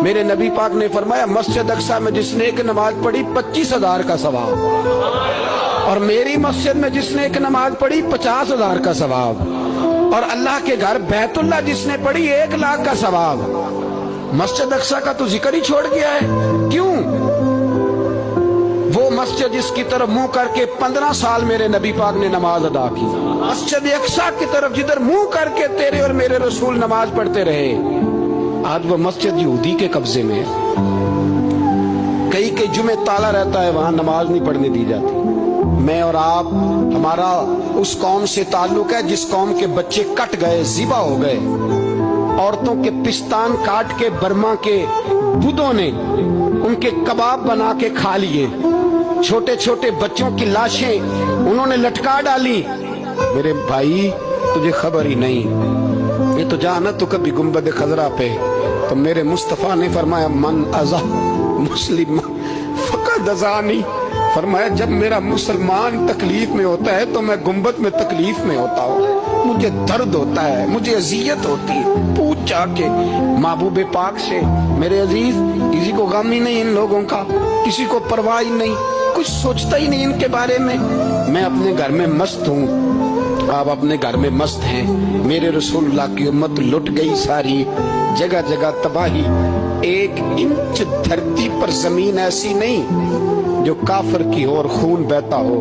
میرے نبی پاک نے فرمایا مسجد اقصی میں جس نے ایک نماز پڑھی 25,000 کا ثواب، اور میری مسجد میں جس نے ایک نماز پڑھی 50,000 کا ثواب، اور اللہ کے گھر بیت اللہ جس نے پڑھی 1,00,000 کا ثواب۔ مسجد اقصی کا تو ذکر ہی چھوڑ گیا ہے، کیوں؟ وہ مسجد جس کی طرف منہ کر کے 15 سال میرے نبی پاک نے نماز ادا کی، مسجد اقصی کی طرف جدھر منہ کر کے تیرے اور میرے رسول نماز پڑھتے رہے، آج وہ مسجد یہودی کے قبضے میں ہے۔ کئی جمعے تالا رہتا ہے، وہاں نماز نہیں پڑھنے دی جاتی۔ میں اور آپ، ہمارا اس قوم سے تعلق ہے جس قوم کے بچے کٹ گئے، ذبح ہو گئے، عورتوں کے پستان کاٹ کے برما کے بدھوں نے ان کے کباب بنا کے کھا لیے، چھوٹے چھوٹے بچوں کی لاشیں انہوں نے لٹکا ڈالی۔ میرے بھائی تجھے خبر ہی نہیں، یہ تو جانا تو کبھی گنبد خضرا پہ، تو میرے مصطفیٰ نے فرمایا من ازا مسلم فقد ازانی، فرمایا جب میرا مسلمان تکلیف میں ہوتا ہے تو میں گنبد میں تکلیف میں ہوتا ہوں، مجھے درد ہوتا ہے، مجھے اذیت ہوتی ہے۔ پوچھ جا کے محبوب پاک سے، میرے عزیز کسی کو غم ہی نہیں ان لوگوں کا، کسی کو پرواہ ہی نہیں، کچھ سوچتا ہی نہیں ان کے بارے میں۔ میں اپنے گھر میں مست ہوں، آپ اپنے گھر میں مست ہیں۔ میرے رسول اللہ کی امت لٹ گئی ساری، جگہ جگہ تباہی، 1 انچ دھرتی پر زمین ایسی نہیں جو کافر کی ہو اور خون بہتا ہو۔